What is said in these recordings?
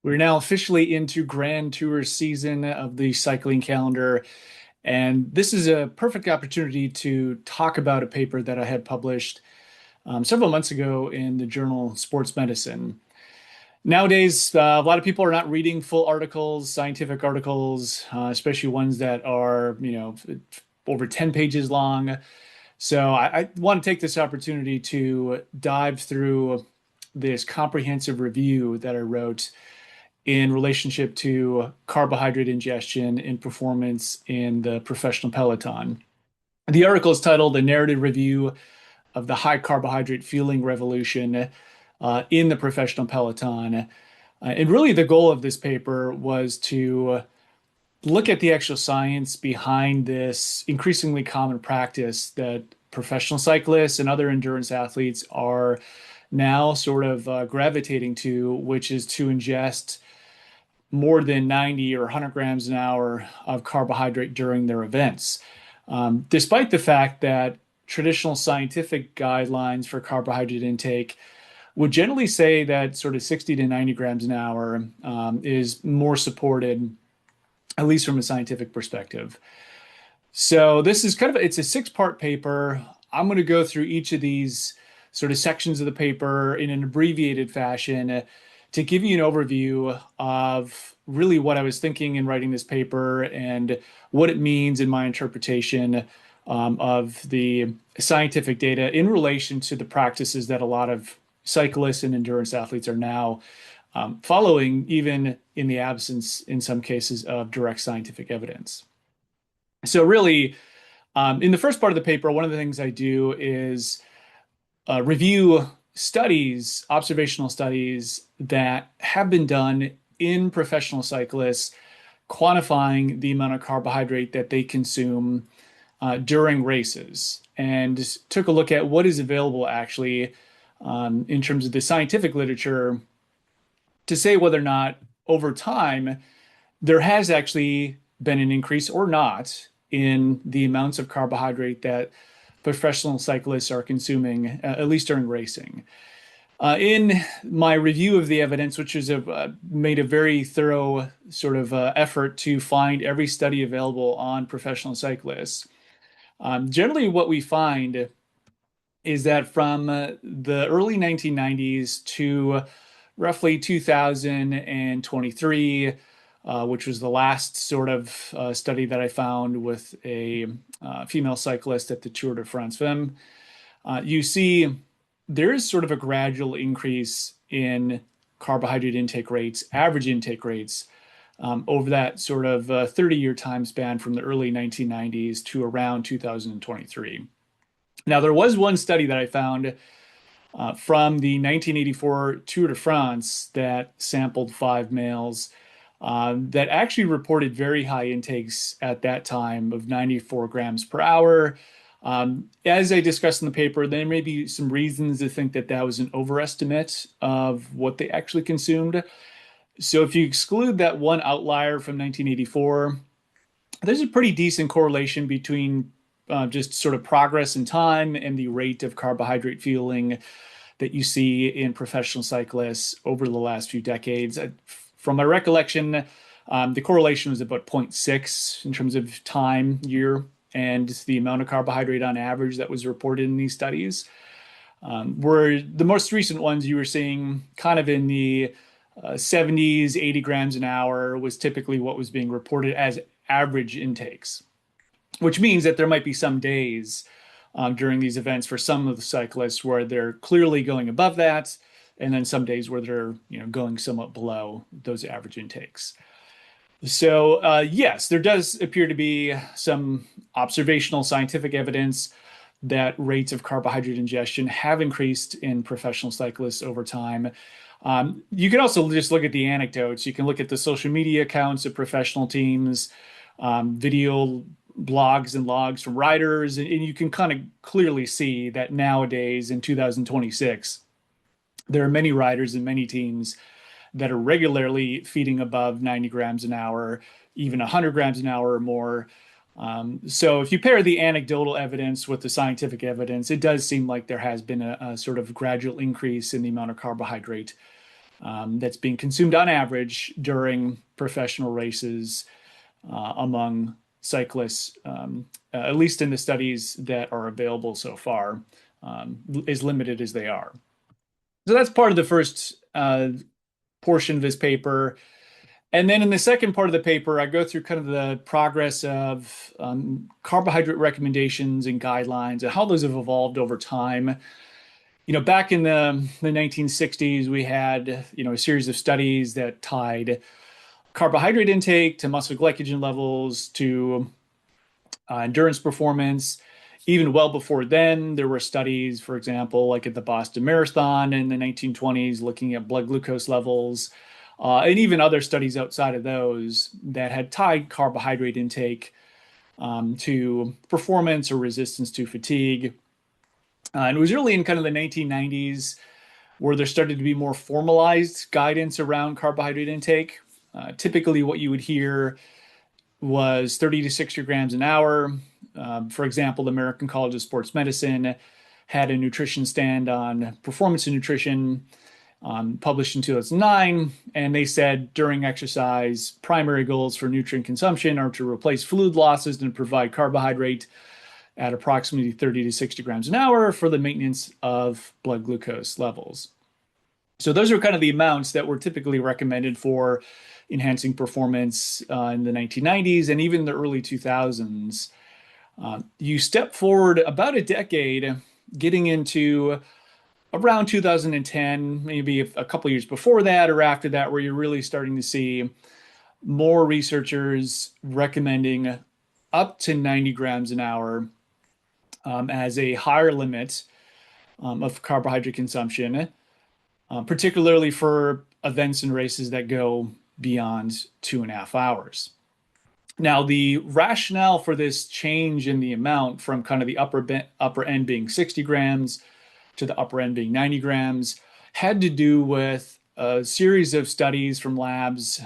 We're now officially into Grand Tour season of the cycling calendar, and this is a perfect opportunity to talk about a paper that I had published several months ago in the journal Sports Medicine. Nowadays, a lot of people are not reading full articles, scientific articles, especially ones that are, over 10 pages long. So I want to take this opportunity to dive through this comprehensive review that I wrote in relationship to carbohydrate ingestion and performance in the professional peloton. The article is titled A Narrative Review of the High-Carbohydrate Fueling Revolution in the Professional Peloton. And really, the goal of this paper was to look at the actual science behind this increasingly common practice that professional cyclists and other endurance athletes are now sort of gravitating to, which is to ingest more than 90 or 100 grams an hour of carbohydrate during their events. Despite the fact that traditional scientific guidelines for carbohydrate intake would generally say that sort of 60 to 90 grams an hour is more supported, at least from a scientific perspective. So this is it's a six-part paper. I'm going to go through each of these sort of sections of the paper in an abbreviated fashion to give you an overview of really what I was thinking in writing this paper and what it means in my interpretation of the scientific data in relation to the practices that a lot of cyclists and endurance athletes are now following, even in the absence, in some cases, of direct scientific evidence. So really, in the first part of the paper, one of the things I do is review studies, observational studies that have been done in professional cyclists, quantifying the amount of carbohydrate that they consume during races, and took a look at what is available actually in terms of the scientific literature to say whether or not over time there has actually been an increase or not in the amounts of carbohydrate that professional cyclists are consuming, at least during racing. In my review of the evidence, which is made a very thorough sort of effort to find every study available on professional cyclists, generally what we find is that from the early 1990s to roughly 2023, which was the last sort of study that I found with a female cyclist at the Tour de France Femme, you see there is sort of a gradual increase in carbohydrate intake rates, average intake rates, over that sort of 30-year time span from the early 1990s to around 2023. Now, there was one study that I found from the 1984 Tour de France that sampled 5 males that actually reported very high intakes at that time of 94 grams per hour. As I discussed in the paper, there may be some reasons to think that that was an overestimate of what they actually consumed. So if you exclude that one outlier from 1984, there's a pretty decent correlation between just sort of progress in time and the rate of carbohydrate fueling that you see in professional cyclists over the last few decades. From my recollection, the correlation was about 0.6 in terms of time, year, and the amount of carbohydrate on average that was reported in these studies. Where the most recent ones you were seeing kind of in the 70s, 80 grams an hour was typically what was being reported as average intakes, which means that there might be some days during these events for some of the cyclists where they're clearly going above that, and then some days where they're going somewhat below those average intakes. So yes, there does appear to be some observational scientific evidence that rates of carbohydrate ingestion have increased in professional cyclists over time. You can also just look at the anecdotes. You can look at the social media accounts of professional teams, video blogs and logs from riders, and you can kind of clearly see that nowadays in 2026, there are many riders and many teams that are regularly feeding above 90 grams an hour, even 100 grams an hour or more. So if you pair the anecdotal evidence with the scientific evidence, it does seem like there has been a sort of gradual increase in the amount of carbohydrate that's being consumed on average during professional races among cyclists, at least in the studies that are available so far, as limited as they are. So that's part of the first portion of this paper. And then in the second part of the paper, I go through kind of the progress of carbohydrate recommendations and guidelines and how those have evolved over time. Back in the 1960s, we had, a series of studies that tied carbohydrate intake to muscle glycogen levels to endurance performance. Even well before then, there were studies, for example, like at the Boston Marathon in the 1920s, looking at blood glucose levels, and even other studies outside of those that had tied carbohydrate intake to performance or resistance to fatigue. And it was really in kind of the 1990s where there started to be more formalized guidance around carbohydrate intake. Typically, what you would hear was 30 to 60 grams an hour. For example, the American College of Sports Medicine had a nutrition stand on performance and nutrition published in 2009, and they said during exercise, primary goals for nutrient consumption are to replace fluid losses and provide carbohydrate at approximately 30 to 60 grams an hour for the maintenance of blood glucose levels. So those are kind of the amounts that were typically recommended for enhancing performance in the 1990s and even the early 2000s. You step forward about a decade, getting into around 2010, maybe a couple years before that or after that, where you're really starting to see more researchers recommending up to 90 grams an hour as a higher limit of carbohydrate consumption, particularly for events and races that go beyond 2.5 hours. Now, the rationale for this change in the amount from kind of the upper end being 60 grams to the upper end being 90 grams had to do with a series of studies from labs,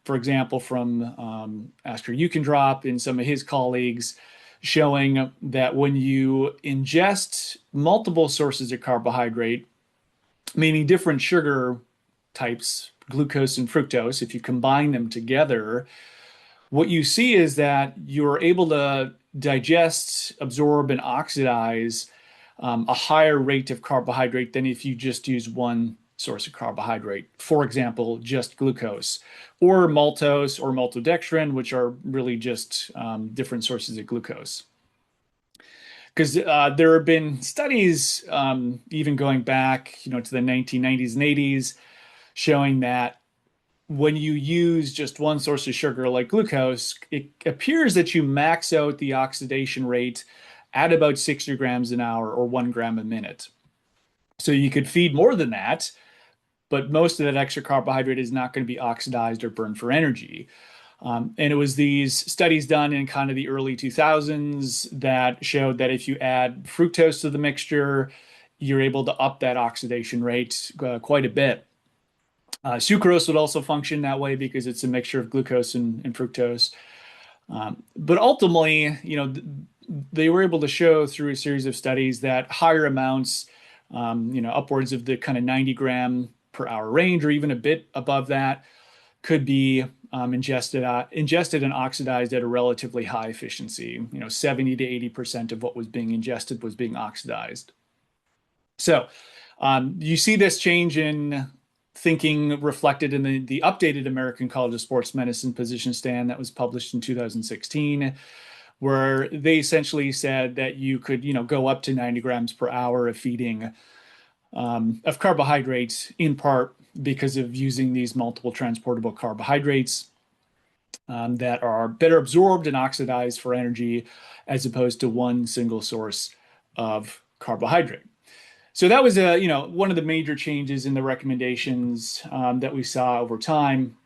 for example, from Asker Ukendrop and some of his colleagues, showing that when you ingest multiple sources of carbohydrate, meaning different sugar types, glucose and fructose, if you combine them together, what you see is that you're able to digest, absorb, and oxidize a higher rate of carbohydrate than if you just use one source of carbohydrate. For example, just glucose, or maltose or maltodextrin, which are really just different sources of glucose. Because there have been studies, even going back, to the 1990s and 80s, showing that when you use just one source of sugar like glucose, it appears that you max out the oxidation rate at about 60 grams an hour or 1 gram a minute. So you could feed more than that, but most of that extra carbohydrate is not going to be oxidized or burned for energy. And it was these studies done in kind of the early 2000s that showed that if you add fructose to the mixture, you're able to up that oxidation rate quite a bit. Sucrose would also function that way because it's a mixture of glucose and fructose. But ultimately, they were able to show through a series of studies that higher amounts, upwards of the kind of 90 gram per hour range, or even a bit above that, could be ingested and oxidized at a relatively high efficiency. 70 to 80% of what was being ingested was being oxidized. So you see this change in thinking reflected in the updated American College of Sports Medicine position stand that was published in 2016, where they essentially said that you could, go up to 90 grams per hour of feeding of carbohydrates, in part because of using these multiple transportable carbohydrates that are better absorbed and oxidized for energy, as opposed to one single source of carbohydrate. So that was one of the major changes in the recommendations that we saw over time,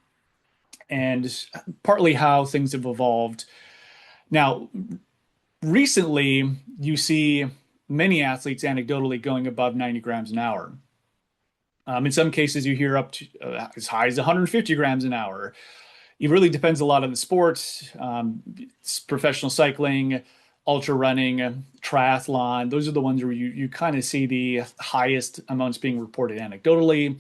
and partly how things have evolved. Now, recently, you see many athletes anecdotally going above 90 grams an hour. In some cases, you hear up to as high as 150 grams an hour. It really depends a lot on the sport. Professional cycling, ultra running, triathlon. Those are the ones where you kind of see the highest amounts being reported anecdotally.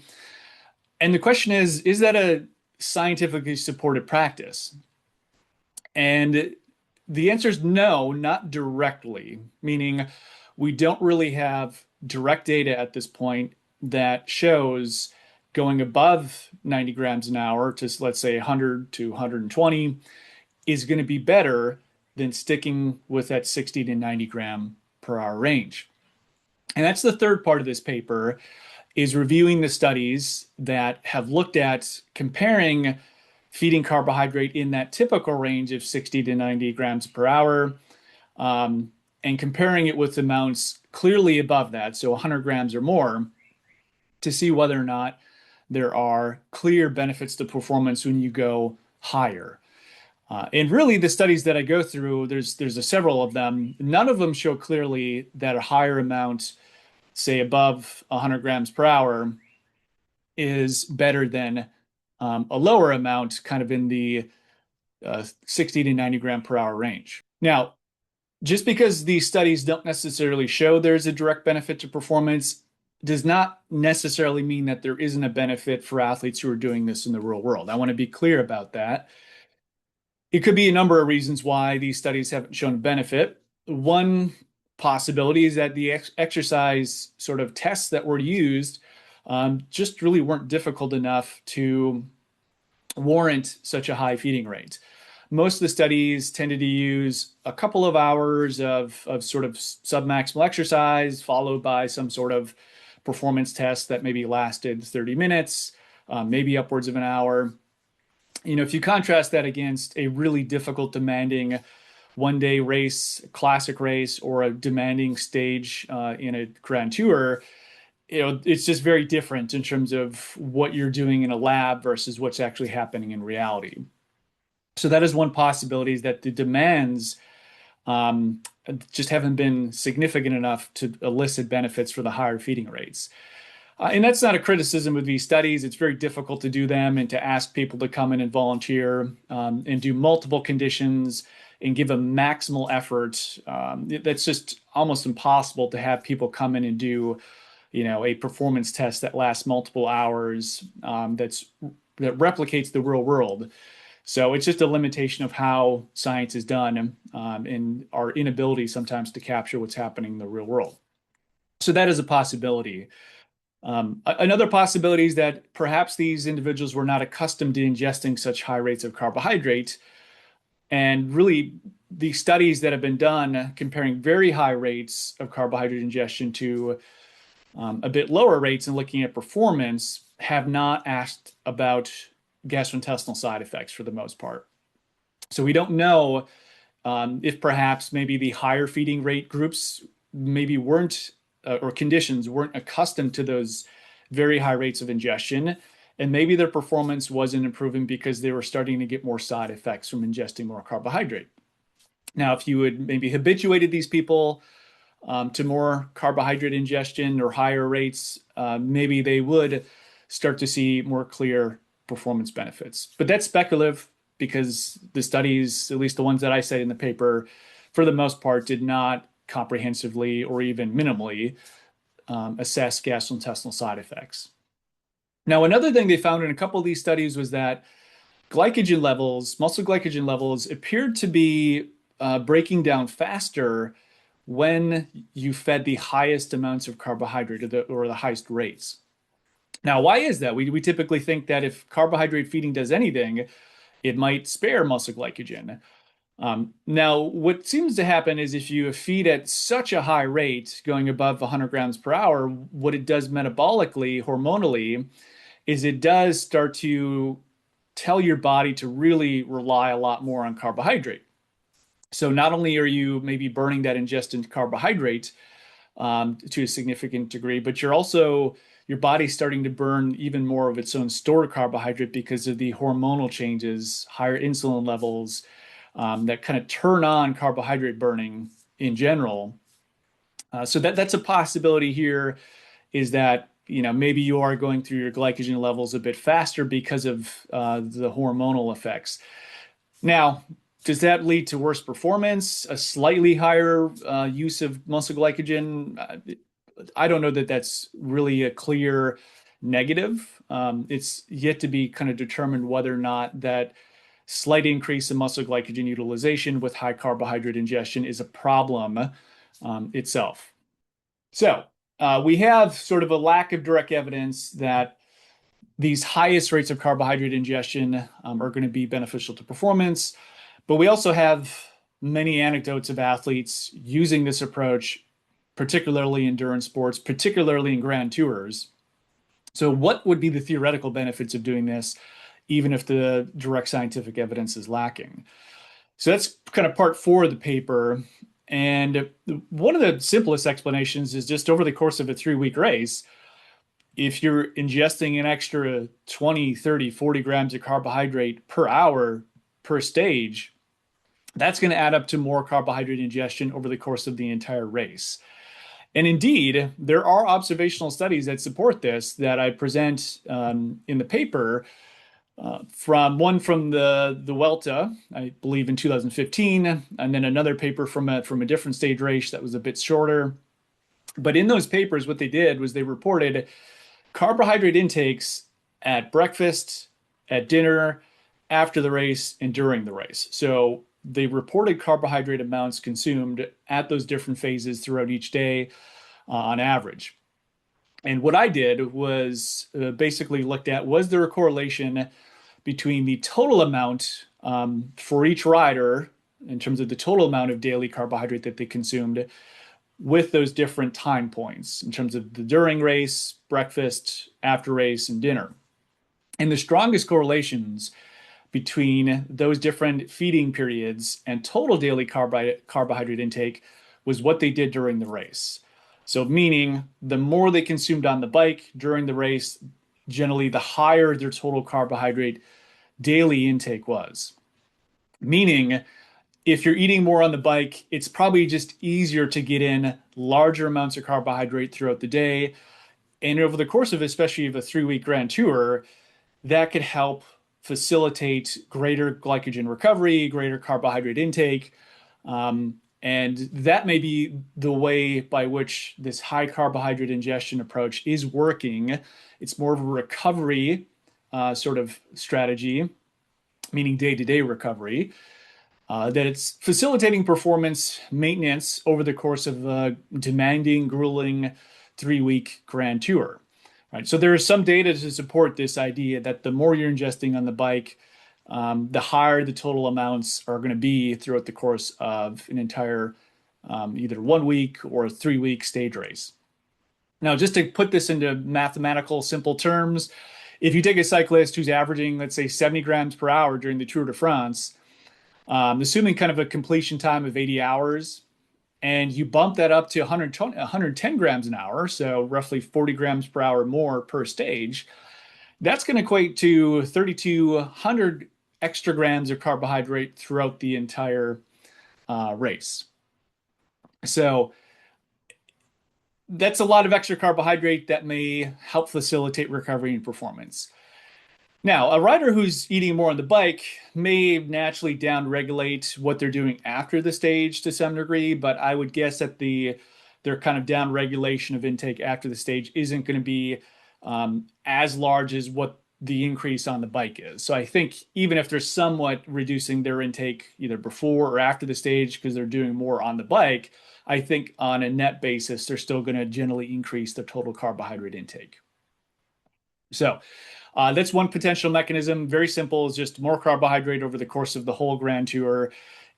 And the question is that a scientifically supported practice? And the answer is no, not directly, meaning we don't really have direct data at this point that shows going above 90 grams an hour to, let's say, 100 to 120 is going to be better than sticking with that 60 to 90 gram per hour range. And that's the third part of this paper, is reviewing the studies that have looked at comparing feeding carbohydrate in that typical range of 60 to 90 grams per hour, and comparing it with amounts clearly above that, so 100 grams or more, to see whether or not there are clear benefits to performance when you go higher. And really, the studies that I go through, there's several of them. None of them show clearly that a higher amount, say above 100 grams per hour, is better than a lower amount, kind of in the 60 to 90 gram per hour range. Now, just because these studies don't necessarily show there's a direct benefit to performance does not necessarily mean that there isn't a benefit for athletes who are doing this in the real world. I want to be clear about that. It could be a number of reasons why these studies haven't shown benefit. One possibility is that the exercise sort of tests that were used just really weren't difficult enough to warrant such a high feeding rate. Most of the studies tended to use a couple of hours of sort of submaximal exercise, followed by some sort of performance test that maybe lasted 30 minutes, maybe upwards of an hour. If you contrast that against a really difficult, demanding one-day race, classic race, or a demanding stage in a Grand Tour, it's just very different in terms of what you're doing in a lab versus what's actually happening in reality. So that is one possibility, is that the demands just haven't been significant enough to elicit benefits for the higher feeding rates. And that's not a criticism of these studies. It's very difficult to do them and to ask people to come in and volunteer and do multiple conditions and give a maximal effort. That's just almost impossible to have people come in and do, a performance test that lasts multiple hours that replicates the real world. So it's just a limitation of how science is done and our inability sometimes to capture what's happening in the real world. So that is a possibility. Another possibility is that perhaps these individuals were not accustomed to ingesting such high rates of carbohydrate. And really, the studies that have been done comparing very high rates of carbohydrate ingestion to a bit lower rates and looking at performance have not asked about gastrointestinal side effects for the most part. So we don't know if perhaps maybe the higher feeding rate groups maybe weren't or conditions weren't accustomed to those very high rates of ingestion, and maybe their performance wasn't improving because they were starting to get more side effects from ingesting more carbohydrate. Now, if you had maybe habituated these people to more carbohydrate ingestion or higher rates, maybe they would start to see more clear performance benefits. But that's speculative because the studies, at least the ones that I cited in the paper, for the most part, did not comprehensively or even minimally assess gastrointestinal side effects. Now, another thing they found in a couple of these studies was that glycogen levels, muscle glycogen levels, appeared to be breaking down faster when you fed the highest amounts of carbohydrate or the highest rates. Now, why is that? We typically think that if carbohydrate feeding does anything, it might spare muscle glycogen. Now, what seems to happen is if you feed at such a high rate, going above 100 grams per hour, what it does metabolically, hormonally, is it does start to tell your body to really rely a lot more on carbohydrate. So not only are you maybe burning that ingested carbohydrate to a significant degree, but your body's starting to burn even more of its own stored carbohydrate because of the hormonal changes, higher insulin levels, that kind of turn on carbohydrate burning in general. So that's a possibility here, is that maybe you are going through your glycogen levels a bit faster because of the hormonal effects. Now, Does that lead to worse performance, a slightly higher use of muscle glycogen? I don't know that that's really a clear negative. It's yet to be kind of determined whether or not that slight increase in muscle glycogen utilization with high carbohydrate ingestion is a problem itself. So we have sort of a lack of direct evidence that these highest rates of carbohydrate ingestion are going to be beneficial to performance. But we also have many anecdotes of athletes using this approach, particularly endurance sports, particularly in grand tours. So, what would be the theoretical benefits of doing this, even if the direct scientific evidence is lacking? So, that's kind of part four of the paper. And one of the simplest explanations is just over the course of a 3 week race, if you're ingesting an extra 20, 30, 40 grams of carbohydrate per hour per stage, that's going to add up to more carbohydrate ingestion over the course of the entire race. And indeed, there are observational studies that support this that I present in the paper. From one from the Welta, I believe in 2015, and then another paper from a different stage race that was a bit shorter. But in those papers, what they did was they reported carbohydrate intakes at breakfast, at dinner, after the race, and during the race. So they reported carbohydrate amounts consumed at those different phases throughout each day on average. And what I did was basically looked at, was there a correlation between the total amount for each rider in terms of the total amount of daily carbohydrate that they consumed with those different time points in terms of the during race, breakfast, after race, and dinner. And the strongest correlations between those different feeding periods and total daily carbohydrate intake was what they did during the race. So, meaning the more they consumed on the bike during the race, generally the higher their total carbohydrate daily intake was. Meaning, if you're eating more on the bike, it's probably just easier to get in larger amounts of carbohydrate throughout the day. And over the course of especially of a 3 week grand tour, that could help facilitate greater glycogen recovery, greater carbohydrate intake. And that may be the way by which this high carbohydrate ingestion approach is working. It's more of a recovery sort of strategy, meaning day-to-day recovery, that it's facilitating performance maintenance over the course of a demanding, grueling 3 week grand tour. Right. So there is some data to support this idea that the more you're ingesting on the bike, the higher the total amounts are going to be throughout the course of an entire either 1 week or 3 week stage race. Now, just to put this into mathematical simple terms, if you take a cyclist who's averaging, let's say, 70 grams per hour during the Tour de France, assuming kind of a completion time of 80 hours, and you bump that up to 110 grams an hour, so roughly 40 grams per hour more per stage, that's going to equate to 3,200 extra grams of carbohydrate throughout the entire race. So that's a lot of extra carbohydrate that may help facilitate recovery and performance. Now, a rider who's eating more on the bike may naturally downregulate what they're doing after the stage to some degree, but I would guess that their kind of downregulation of intake after the stage isn't going to be as large as what the increase on the bike is. So I think even if they're somewhat reducing their intake either before or after the stage because they're doing more on the bike, I think on a net basis, they're still going to generally increase their total carbohydrate intake. So that's one potential mechanism. Very simple, is just more carbohydrate over the course of the whole grand tour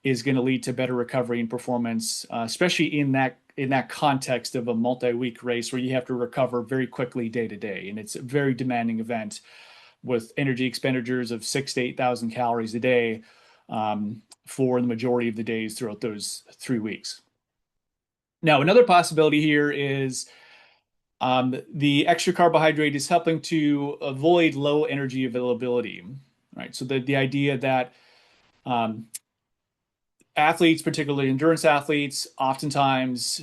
is going to lead to better recovery and performance, especially in that context of a multi-week race where you have to recover very quickly day to day. And it's a very demanding event with energy expenditures of 6,000 to 8,000 calories a day for the majority of the days throughout those 3 weeks. Now, another possibility here is the extra carbohydrate is helping to avoid low energy availability, right? So the idea that athletes, particularly endurance athletes, oftentimes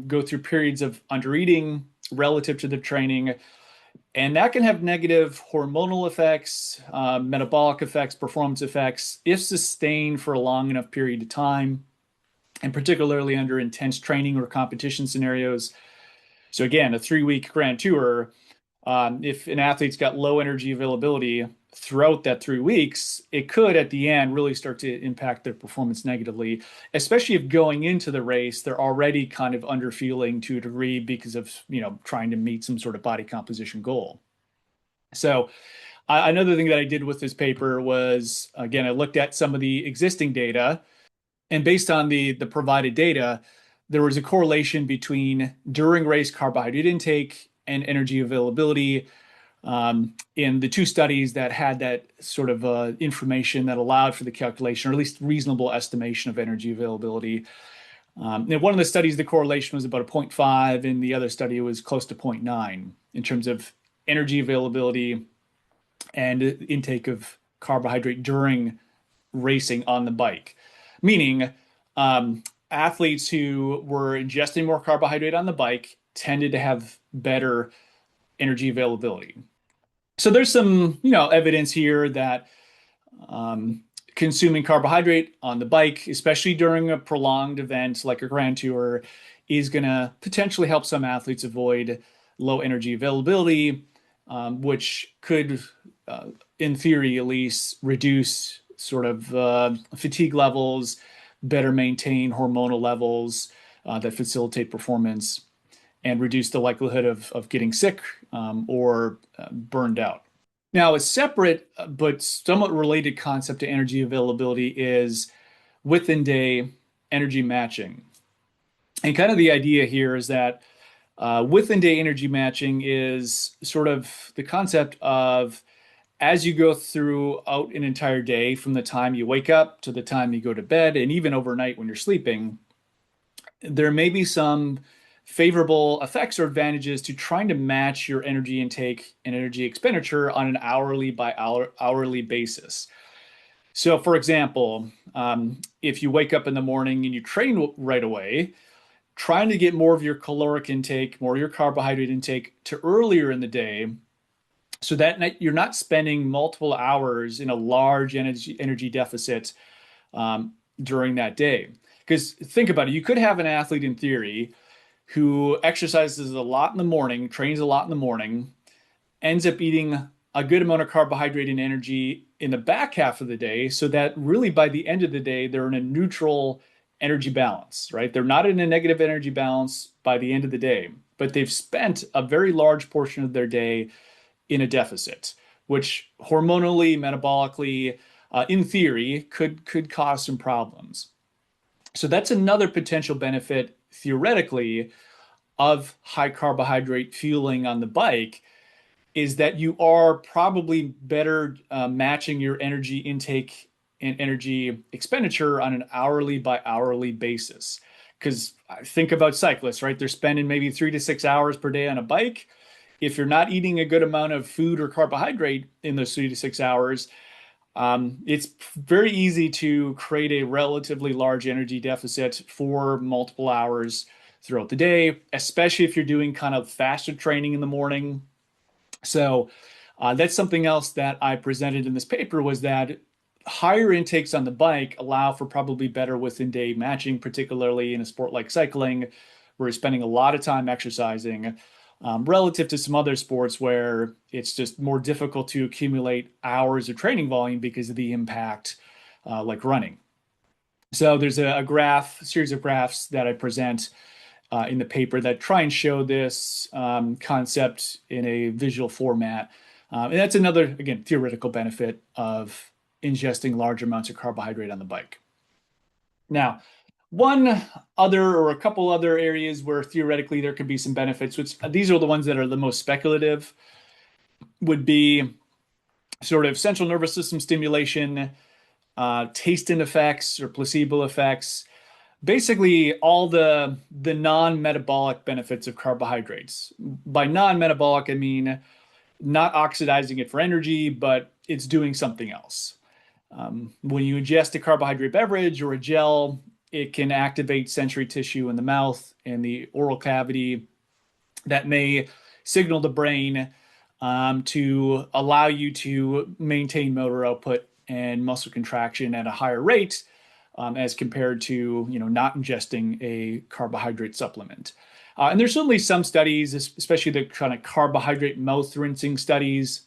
go through periods of undereating relative to their training. And that can have negative hormonal effects, metabolic effects, performance effects if sustained for a long enough period of time, and particularly under intense training or competition scenarios. So, again, a 3 week Grand Tour, if an athlete's got low energy availability throughout that 3 weeks, it could at the end really start to impact their performance negatively, especially if going into the race, they're already kind of underfeeling to a degree because of, trying to meet some sort of body composition goal. So, another thing that I did with this paper was, again, I looked at some of the existing data, and based on the provided data, there was a correlation between during race carbohydrate intake and energy availability in the two studies that had that sort of information that allowed for the calculation, or at least reasonable estimation of energy availability. In one of the studies, the correlation was about a 0.5, and the other study was close to 0.9 in terms of energy availability and intake of carbohydrate during racing on the bike. Meaning, athletes who were ingesting more carbohydrate on the bike tended to have better energy availability. So there's some, evidence here that consuming carbohydrate on the bike, especially during a prolonged event like a Grand Tour, is going to potentially help some athletes avoid low energy availability, which could, in theory at least, reduce sort of fatigue levels, better maintain hormonal levels that facilitate performance, and reduce the likelihood of getting sick or burned out. Now, a separate but somewhat related concept to energy availability is within day energy matching. And kind of the idea here is that within day energy matching is sort of the concept of as you go throughout an entire day, from the time you wake up to the time you go to bed, and even overnight when you're sleeping, there may be some favorable effects or advantages to trying to match your energy intake and energy expenditure on an hourly by hourly basis. So, for example, if you wake up in the morning and you train right away, trying to get more of your caloric intake, more of your carbohydrate intake to earlier in the day, so that you're not spending multiple hours in a large energy deficit during that day. Because think about it, you could have an athlete in theory who exercises a lot in the morning, trains a lot in the morning, ends up eating a good amount of carbohydrate and energy in the back half of the day, so that really by the end of the day, they're in a neutral energy balance, right? They're not in a negative energy balance by the end of the day, but they've spent a very large portion of their day in a deficit, which hormonally, metabolically, in theory, could cause some problems. So that's another potential benefit, theoretically, of high carbohydrate fueling on the bike, is that you are probably better matching your energy intake and energy expenditure on an hourly by hourly basis. Because think about cyclists, right? They're spending maybe 3 to 6 hours per day on a bike. If you're not eating a good amount of food or carbohydrate in those 3 to 6 hours, it's very easy to create a relatively large energy deficit for multiple hours throughout the day, especially if you're doing kind of faster training in the morning. So that's something else that I presented in this paper, was that higher intakes on the bike allow for probably better within day matching, particularly in a sport like cycling, where you're spending a lot of time exercising, relative to some other sports where it's just more difficult to accumulate hours of training volume because of the impact, like running. So there's a series of graphs that I present in the paper that try and show this concept in a visual format. And that's another, again, theoretical benefit of ingesting large amounts of carbohydrate on the bike. Now, one other or a couple other areas where theoretically there could be some benefits, which these are the ones that are the most speculative, would be sort of central nervous system stimulation, taste-in effects or placebo effects, basically all the non-metabolic benefits of carbohydrates. By non-metabolic, I mean not oxidizing it for energy, but it's doing something else. When you ingest a carbohydrate beverage or a gel, it can activate sensory tissue in the mouth and the oral cavity that may signal the brain to allow you to maintain motor output and muscle contraction at a higher rate as compared to not ingesting a carbohydrate supplement. And there's certainly some studies, especially the kind of carbohydrate mouth rinsing studies,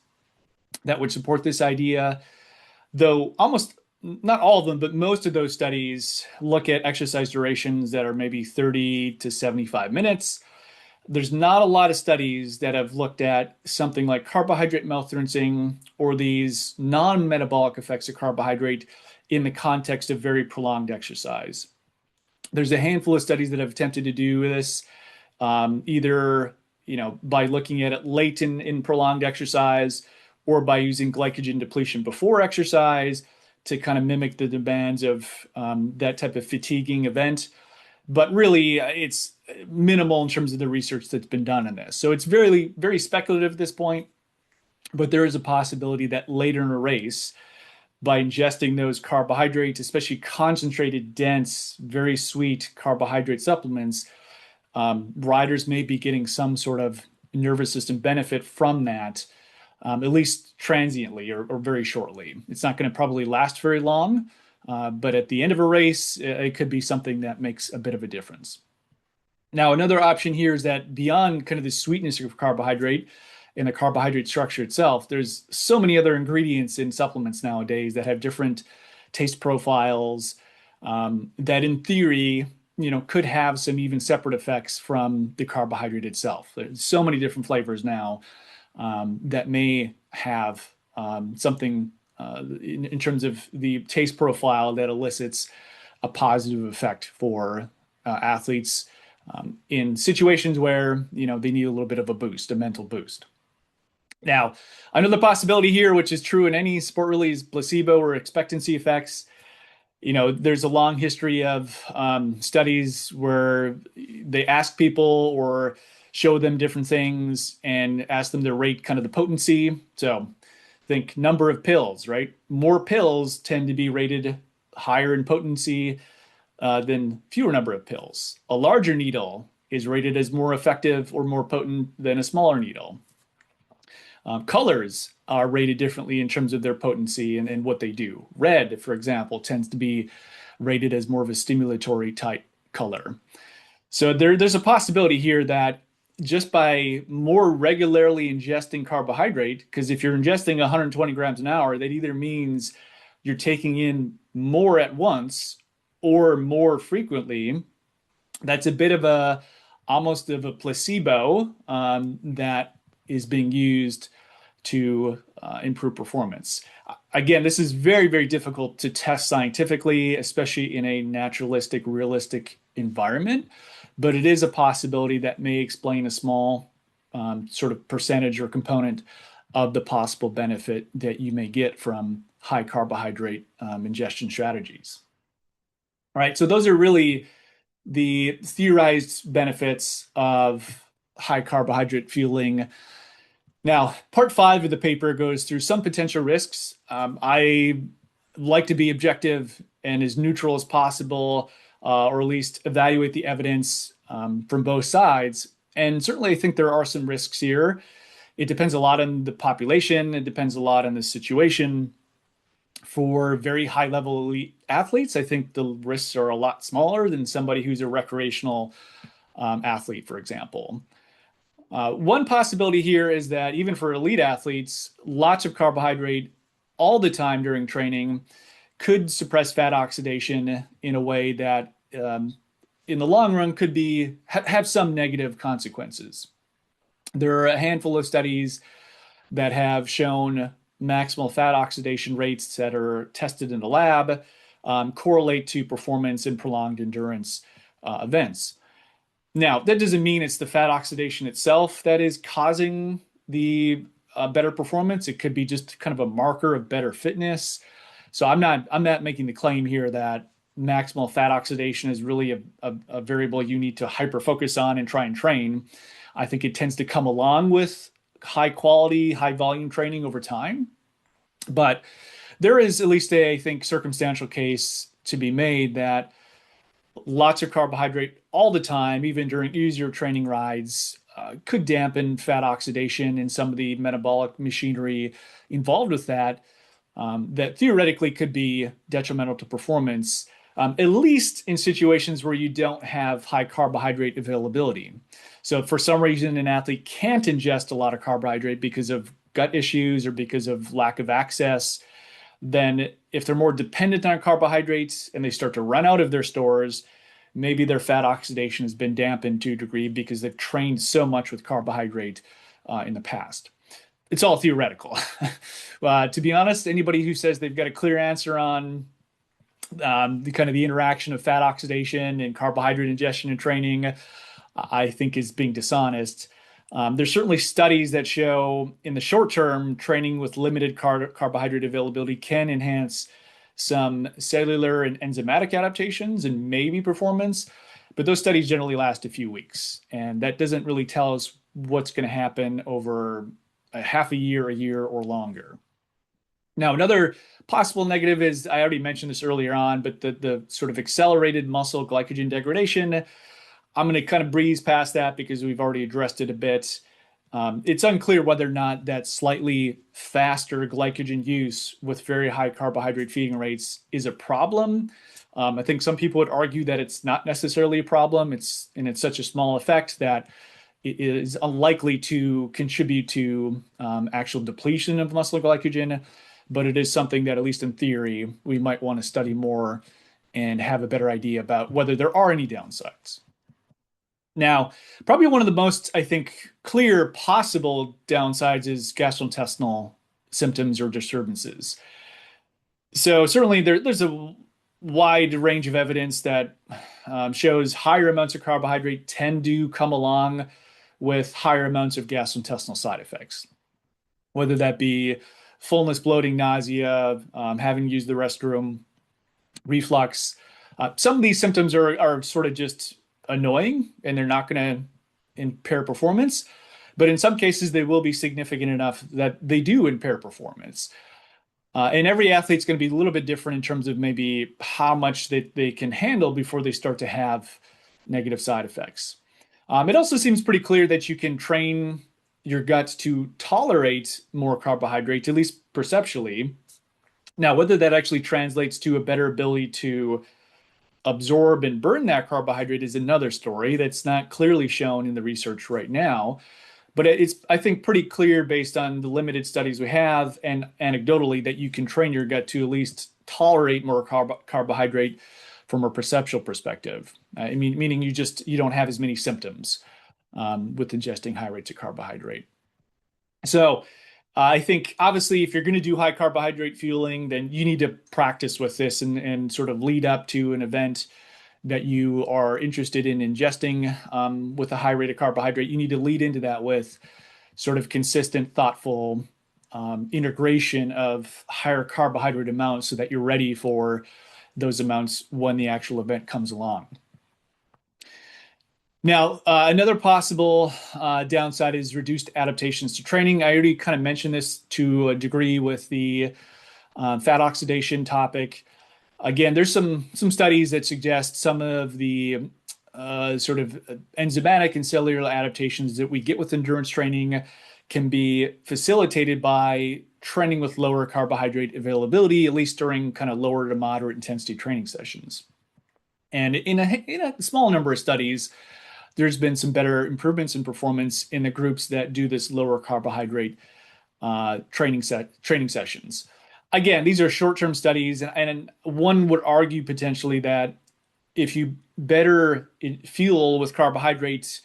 that would support this idea, though almost not all of them, but most of those studies look at exercise durations that are maybe 30 to 75 minutes. There's not a lot of studies that have looked at something like carbohydrate mouth rinsing or these non-metabolic effects of carbohydrate in the context of very prolonged exercise. There's a handful of studies that have attempted to do this, either by looking at it late in prolonged exercise or by using glycogen depletion before exercise to kind of mimic the demands of that type of fatiguing event. But really, it's minimal in terms of the research that's been done on this. So it's very, very speculative at this point, but there is a possibility that later in a race, by ingesting those carbohydrates, especially concentrated, dense, very sweet carbohydrate supplements, riders may be getting some sort of nervous system benefit from that, at least transiently or very shortly. It's not going to probably last very long, but at the end of a race, it could be something that makes a bit of a difference. Now, another option here is that beyond kind of the sweetness of carbohydrate and the carbohydrate structure itself, there's so many other ingredients in supplements nowadays that have different taste profiles, that in theory, could have some even separate effects from the carbohydrate itself. There's so many different flavors now that may have something in terms of the taste profile that elicits a positive effect for athletes in situations where they need a little bit of a boost, a mental boost. Now, another possibility here, which is true in any sport really, is placebo or expectancy effects. There's a long history of studies where they ask people or show them different things and ask them to rate kind of the potency. So think number of pills, right? More pills tend to be rated higher in potency than fewer number of pills. A larger needle is rated as more effective or more potent than a smaller needle. Colors are rated differently in terms of their potency and what they do. Red, for example, tends to be rated as more of a stimulatory type color. So there's a possibility here that just by more regularly ingesting carbohydrate, because if you're ingesting 120 grams an hour, that either means you're taking in more at once or more frequently. That's a bit of almost of a placebo that is being used to improve performance. Again, this is very, very difficult to test scientifically, especially in a naturalistic, realistic environment, but it is a possibility that may explain a small sort of percentage or component of the possible benefit that you may get from high carbohydrate ingestion strategies. All right, so those are really the theorized benefits of high carbohydrate fueling. Now, part 5 of the paper goes through some potential risks. I like to be objective and as neutral as possible, or at least evaluate the evidence from both sides. And certainly, I think there are some risks here. It depends a lot on the population. It depends a lot on the situation. For very high-level elite athletes, I think the risks are a lot smaller than somebody who's a recreational athlete, for example. One possibility here is that even for elite athletes, lots of carbohydrate all the time during training could suppress fat oxidation in a way that in the long run could have some negative consequences. There are a handful of studies that have shown maximal fat oxidation rates that are tested in the lab correlate to performance in prolonged endurance events. Now, that doesn't mean it's the fat oxidation itself that is causing the better performance. It could be just kind of a marker of better fitness. So I'm not making the claim here that maximal fat oxidation is really a variable you need to hyper focus on and try and train. I think it tends to come along with high quality, high volume training over time. But there is at least I think, circumstantial case to be made that lots of carbohydrate all the time, even during easier training rides, could dampen fat oxidation and some of the metabolic machinery involved with that, that theoretically could be detrimental to performance, at least in situations where you don't have high carbohydrate availability. So if for some reason an athlete can't ingest a lot of carbohydrate because of gut issues or because of lack of access, then if they're more dependent on carbohydrates and they start to run out of their stores, maybe their fat oxidation has been dampened to a degree because they've trained so much with carbohydrate in the past. It's all theoretical. To be honest, anybody who says they've got a clear answer on the kind of the interaction of fat oxidation and carbohydrate ingestion and training, I think is being dishonest. There's certainly studies that show in the short term, training with limited carbohydrate availability can enhance some cellular and enzymatic adaptations and maybe performance, but those studies generally last a few weeks. And that doesn't really tell us what's going to happen over a half a year, or longer. Now, another possible negative is, I already mentioned this earlier on, but the sort of accelerated muscle glycogen degradation. I'm going to kind of breeze past that because we've already addressed it a bit. It's unclear whether or not that slightly faster glycogen use with very high carbohydrate feeding rates is a problem. I think some people would argue that it's not necessarily a problem. It's such a small effect that it is unlikely to contribute to actual depletion of muscle glycogen, but it is something that, at least in theory, we might want to study more and have a better idea about whether there are any downsides. Now, probably one of the most, I think, clear possible downsides is gastrointestinal symptoms or disturbances. So certainly there's a wide range of evidence that shows higher amounts of carbohydrate tend to come along with higher amounts of gastrointestinal side effects, whether that be fullness, bloating, nausea, having used the restroom, reflux. Some of these symptoms are sort of just annoying and they're not going to impair performance, but in some cases they will be significant enough that they do impair performance. And every athlete's going to be a little bit different in terms of maybe how much they can handle before they start to have negative side effects. It also seems pretty clear that you can train your gut to tolerate more carbohydrates, at least perceptually. Now, whether that actually translates to a better ability to absorb and burn that carbohydrate is another story that's not clearly shown in the research right now. But it's, I think, pretty clear based on the limited studies we have and anecdotally that you can train your gut to at least tolerate more carbohydrate from a perceptual perspective. Meaning you don't have as many symptoms with ingesting high rates of carbohydrate. So I think obviously if you're going to do high carbohydrate fueling, then you need to practice with this and sort of lead up to an event that you are interested in ingesting with a high rate of carbohydrate. You need to lead into that with sort of consistent, thoughtful integration of higher carbohydrate amounts so that you're ready for those amounts when the actual event comes along. Now, another possible downside is reduced adaptations to training. I already kind of mentioned this to a degree with the fat oxidation topic. Again, there's some studies that suggest some of the sort of enzymatic and cellular adaptations that we get with endurance training can be facilitated by training with lower carbohydrate availability, at least during kind of lower to moderate intensity training sessions. And in a small number of studies, there's been some better improvements in performance in the groups that do this lower carbohydrate training sessions. Again, these are short-term studies, and one would argue potentially that if you better fuel with carbohydrates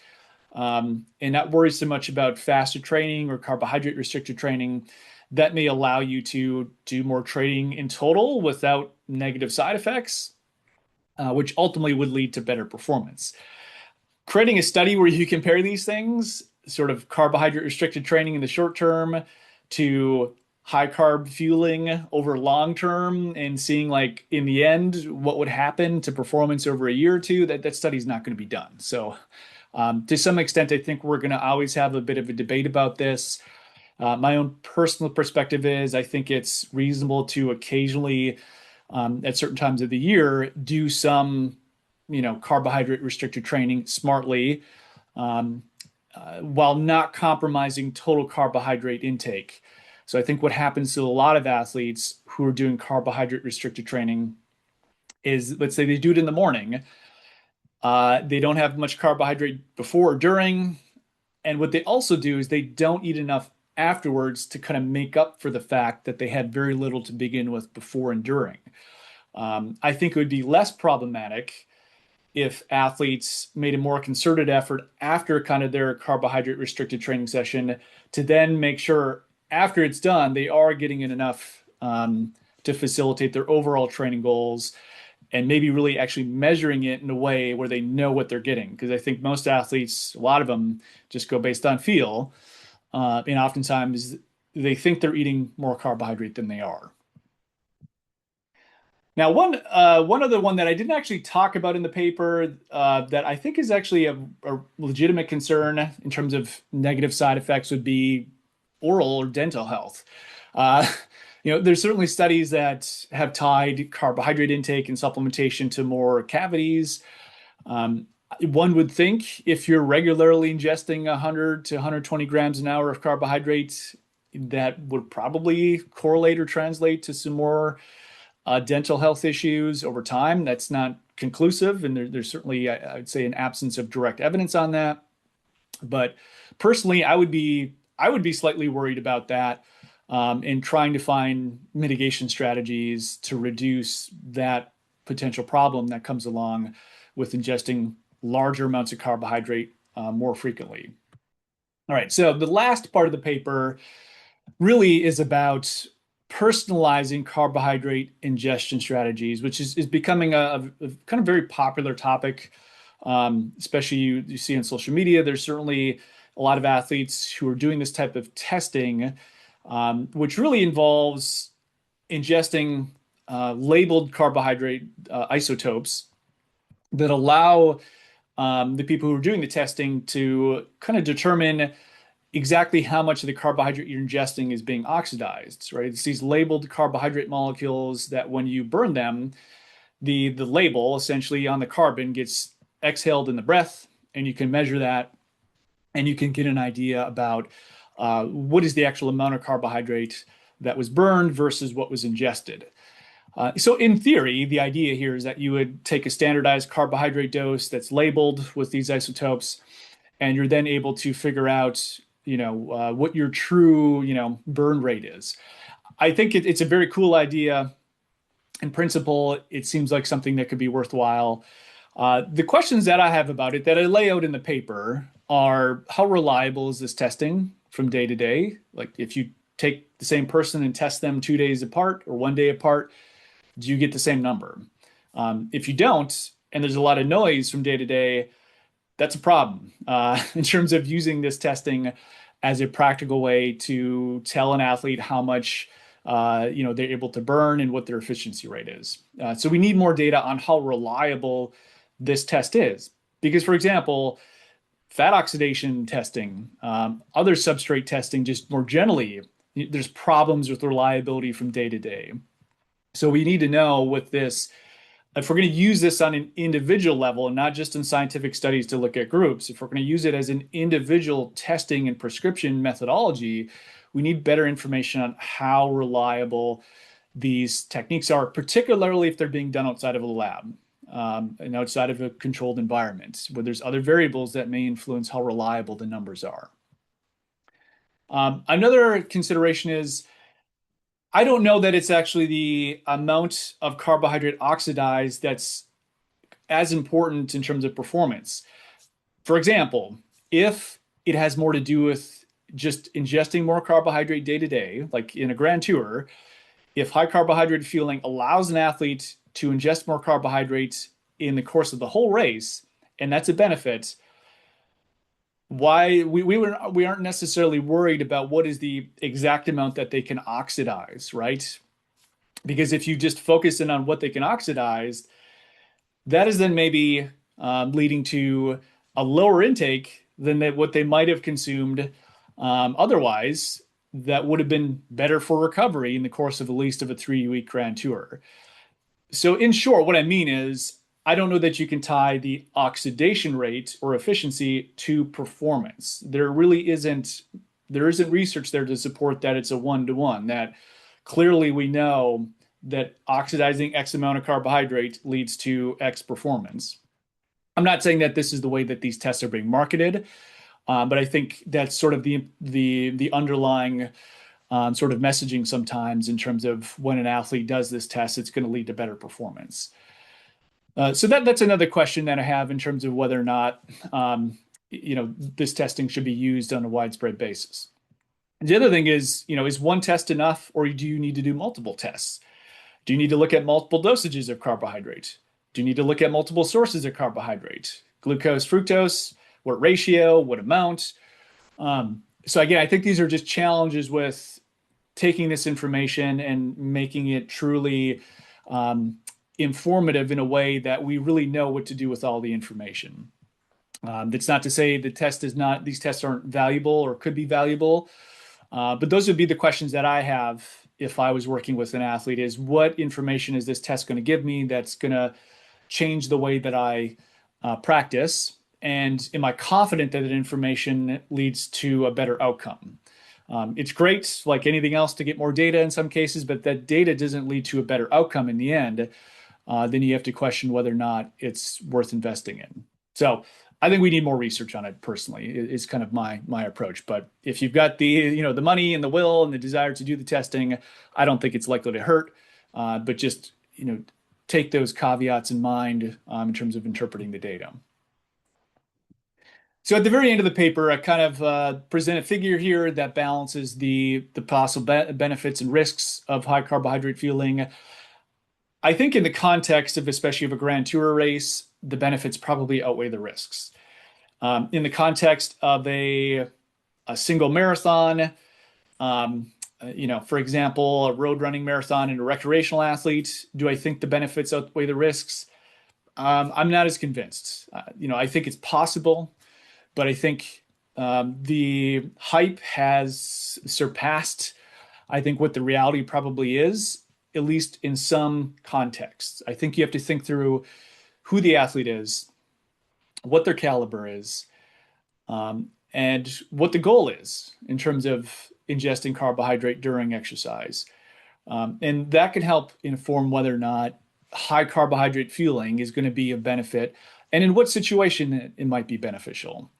and not worry so much about fasted training or carbohydrate restricted training, that may allow you to do more training in total without negative side effects, which ultimately would lead to better performance. Creating a study where you compare these things, sort of carbohydrate restricted training in the short term to high carb fueling over long term and seeing like in the end what would happen to performance over a year or two, that study is not going to be done. So to some extent, I think we're going to always have a bit of a debate about this. My own personal perspective is I think it's reasonable to occasionally at certain times of the year do some carbohydrate restricted training smartly. while not compromising total carbohydrate intake. So I think what happens to a lot of athletes who are doing carbohydrate restricted training is, let's say they do it in the morning, they don't have much carbohydrate before or during, and what they also do is they don't eat enough afterwards to kind of make up for the fact that they had very little to begin with before and during. I think it would be less problematic if athletes made a more concerted effort after kind of their carbohydrate restricted training session to then make sure after it's done, they are getting in enough to facilitate their overall training goals and maybe really actually measuring it in a way where they know what they're getting. Because I think most athletes, a lot of them just go based on feel. And oftentimes they think they're eating more carbohydrate than they are. Now, one other one that I didn't actually talk about in the paper that I think is actually a legitimate concern in terms of negative side effects would be oral or dental health. Uh, there's certainly studies that have tied carbohydrate intake and supplementation to more cavities. Um, One would think if you're regularly ingesting 100 to 120 grams an hour of carbohydrates, that would probably correlate or translate to some more dental health issues over time. That's not conclusive, and there's certainly, I would say, an absence of direct evidence on that. But personally, I would be slightly worried about that, and trying to find mitigation strategies to reduce that potential problem that comes along with ingesting larger amounts of carbohydrate more frequently. All right, so the last part of the paper really is about personalizing carbohydrate ingestion strategies, which is becoming a kind of very popular topic, especially you see on social media. There's certainly a lot of athletes who are doing this type of testing, which really involves ingesting labeled carbohydrate isotopes that allow the people who are doing the testing to kind of determine exactly how much of the carbohydrate you're ingesting is being oxidized, right? It's these labeled carbohydrate molecules that when you burn them, the label essentially on the carbon gets exhaled in the breath, and you can measure that, and you can get an idea about what is the actual amount of carbohydrate that was burned versus what was ingested. So in theory, the idea here is that you would take a standardized carbohydrate dose that's labeled with these isotopes, and you're then able to figure out, what your true, burn rate is. I think it's a very cool idea. In principle, it seems like something that could be worthwhile. The questions that I have about it that I lay out in the paper are how reliable is this testing from day to day? Like if you take the same person and test them 2 days apart or one day apart, do you get the same number? If you don't, and there's a lot of noise from day to day, that's a problem in terms of using this testing as a practical way to tell an athlete how much they're able to burn and what their efficiency rate is. So we need more data on how reliable this test is. Because, for example, fat oxidation testing, other substrate testing, just more generally, there's problems with reliability from day to day. So we need to know with this, if we're going to use this on an individual level and not just in scientific studies to look at groups, if we're going to use it as an individual testing and prescription methodology, we need better information on how reliable these techniques are, particularly if they're being done outside of a lab and outside of a controlled environment where there's other variables that may influence how reliable the numbers are. Another consideration is I don't know that it's actually the amount of carbohydrate oxidized that's as important in terms of performance. For example, if it has more to do with just ingesting more carbohydrate day to day, like in a grand tour, if high carbohydrate fueling allows an athlete to ingest more carbohydrates in the course of the whole race, and that's a benefit, why we aren't necessarily worried about what is the exact amount that they can oxidize, right? Because if you just focus in on what they can oxidize, that is then maybe leading to a lower intake than what they might have consumed otherwise. That would have been better for recovery in the course of at least of a 3-week grand tour. So in short, what I mean is I don't know that you can tie the oxidation rate or efficiency to performance. There isn't research there to support that it's a one-to-one, that clearly we know that oxidizing X amount of carbohydrate leads to X performance. I'm not saying that this is the way that these tests are being marketed, but I think that's sort of the underlying sort of messaging sometimes in terms of when an athlete does this test, it's going to lead to better performance. So that's another question that I have in terms of whether or not this testing should be used on a widespread basis. The other thing is one test enough, or do you need to do multiple tests? Do you need to look at multiple dosages of carbohydrate? Do you need to look at multiple sources of carbohydrate? Glucose, fructose, what ratio, what amount? So again, I think these are just challenges with taking this information and making it truly informative in a way that we really know what to do with all the information. That's not to say these tests aren't valuable or could be valuable, but those would be the questions that I have if I was working with an athlete: is what information is this test going to give me that's going to change the way that I practice? And am I confident that that information leads to a better outcome? It's great, like anything else, to get more data in some cases, but that data doesn't lead to a better outcome in the end. Then you have to question whether or not it's worth investing in. So I think we need more research on it personally, is kind of my approach. But if you've got the money and the will and the desire to do the testing, I don't think it's likely to hurt. But just take those caveats in mind in terms of interpreting the data. So at the very end of the paper, I kind of present a figure here that balances the possible benefits and risks of high carbohydrate fueling. I think in the context of especially of a Grand Tour race, the benefits probably outweigh the risks. In the context of a single marathon, for example, a road running marathon and a recreational athlete, do I think the benefits outweigh the risks? I'm not as convinced. I think it's possible, but I think the hype has surpassed, I think, what the reality probably is, at least in some contexts. I think you have to think through who the athlete is, what their caliber is, and what the goal is in terms of ingesting carbohydrate during exercise. And that can help inform whether or not high carbohydrate fueling is going to be a benefit and in what situation it might be beneficial.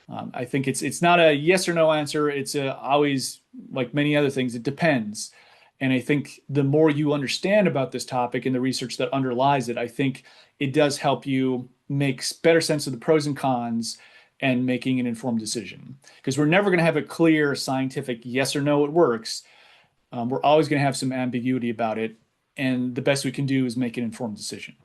I think it's not a yes or no answer. It's always, like many other things, it depends. And I think the more you understand about this topic and the research that underlies it, I think it does help you make better sense of the pros and cons and making an informed decision. Because we're never going to have a clear scientific yes or no, it works. We're always going to have some ambiguity about it. And the best we can do is make an informed decision.